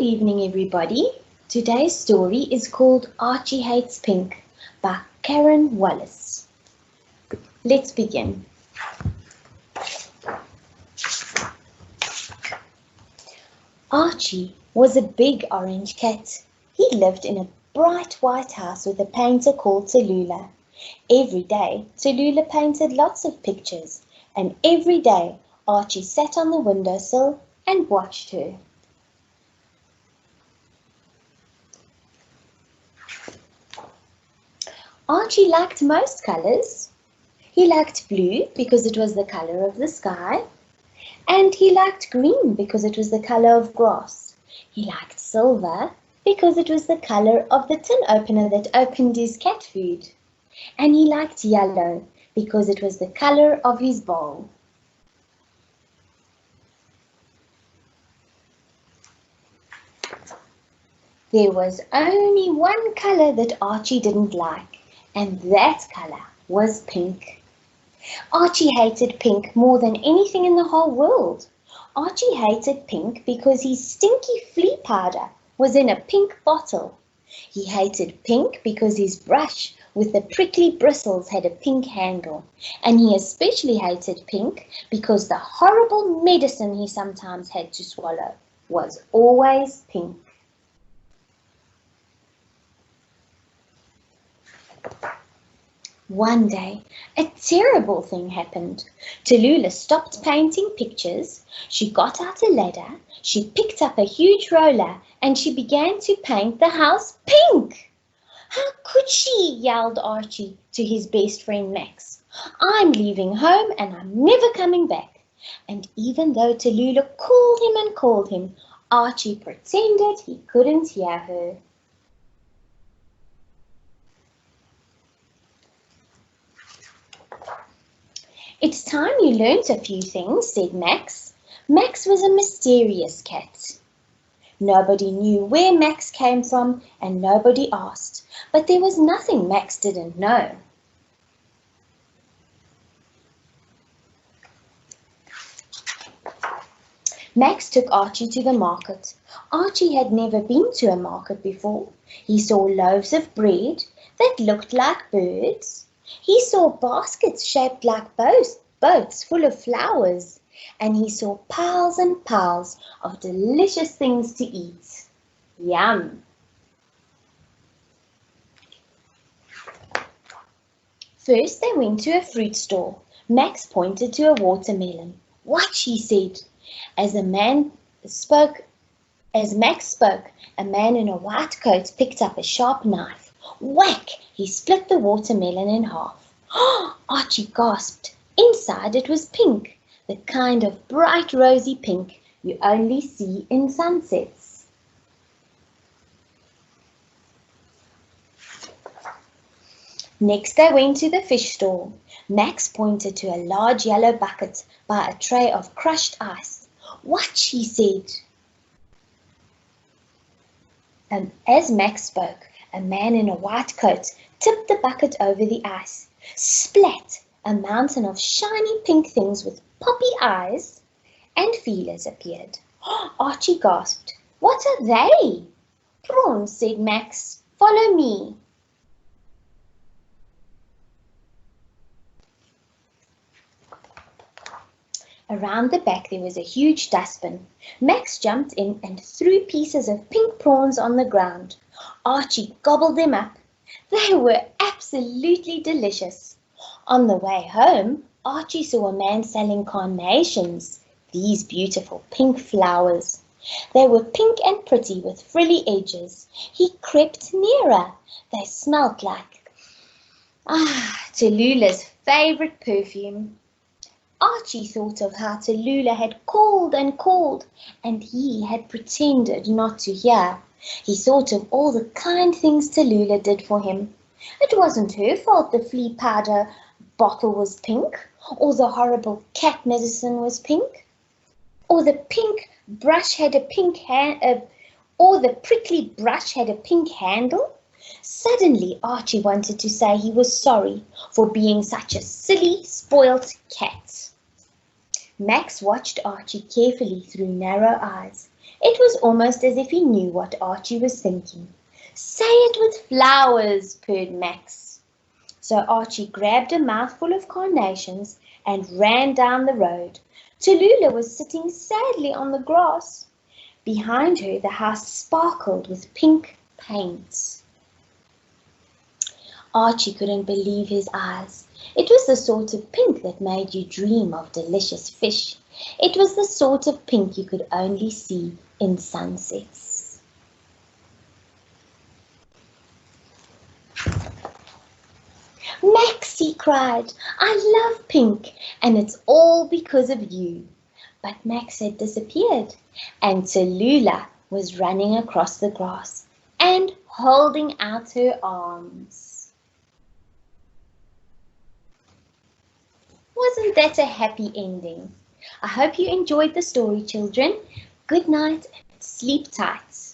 evening, everybody. Today's story is called Archie Hates Pink by Karen Wallace. Let's begin. Archie was a big orange cat. He lived in a bright white house with a painter called Tallulah. Every day, Tallulah painted lots of pictures, and every day Archie sat on the windowsill and watched her. Archie liked most colours. He liked blue because it was the colour of the sky, and he liked green because it was the colour of grass. He liked silver because it was the colour of the tin opener that opened his cat food, and he liked yellow because it was the colour of his bowl. There was only one colour that Archie didn't like, and that colour was pink. Archie hated pink more than anything in the whole world. Archie hated pink because his stinky flea powder was in a pink bottle. He hated pink because his brush with the prickly bristles had a pink handle. And he especially hated pink because the horrible medicine he sometimes had to swallow was always pink. One day, a terrible thing happened. Tallulah stopped painting pictures. She got out a ladder, she picked up a huge roller, and she began to paint the house pink. How could she? Yelled Archie to his best friend Max. I'm leaving home and I'm never coming back. And even though Tallulah called him and called him, Archie pretended he couldn't hear her. It's time you learnt a few things, said Max. Max was a mysterious cat. Nobody knew where Max came from and nobody asked, but there was nothing Max didn't know. Max took Archie to the market. Archie had never been to a market before. He saw loaves of bread that looked like birds. He saw baskets shaped like boats full of flowers, and he saw piles and piles of delicious things to eat. Yum! First they went to a fruit store. Max pointed to a watermelon. Watch, he said. As Max spoke, a man in a white coat picked up a sharp knife. Whack! He split the watermelon in half. Archie gasped. Inside it was pink, the kind of bright rosy pink you only see in sunsets. Next they went to the fish store. Max pointed to a large yellow bucket by a tray of crushed ice. Watch, he said. As Max spoke, a man in a white coat tipped the bucket over the ice. Splat! A mountain of shiny pink things with poppy eyes and feelers appeared. Archie gasped. What are they? Prawns, said Max. Follow me. Around the back there was a huge dustbin. Max jumped in and threw pieces of pink prawns on the ground. Archie gobbled them up. They were absolutely delicious. On the way home, Archie saw a man selling carnations, these beautiful pink flowers. They were pink and pretty with frilly edges. He crept nearer. They smelt like Tallulah's favourite perfume. Archie thought of how Tallulah had called and called, and he had pretended not to hear. He thought of all the kind things Tallulah did for him. It wasn't her fault the flea powder bottle was pink, or the horrible cat medicine was pink, or the pink brush had a pink or the prickly brush had a pink handle. Suddenly Archie wanted to say he was sorry for being such a silly, spoilt cat. Max watched Archie carefully through narrow eyes. It was almost as if he knew what Archie was thinking. Say it with flowers, purred Max. So Archie grabbed a mouthful of carnations and ran down the road. Tallulah was sitting sadly on the grass. Behind her, the house sparkled with pink paint. Archie couldn't believe his eyes. It was the sort of pink that made you dream of delicious fish. It was the sort of pink you could only see in sunsets. Max, he cried, I love pink, and it's all because of you. But Max had disappeared, and Tallulah was running across the grass and holding out her arms. Wasn't that a happy ending? I hope you enjoyed the story, children. Good night and sleep tight.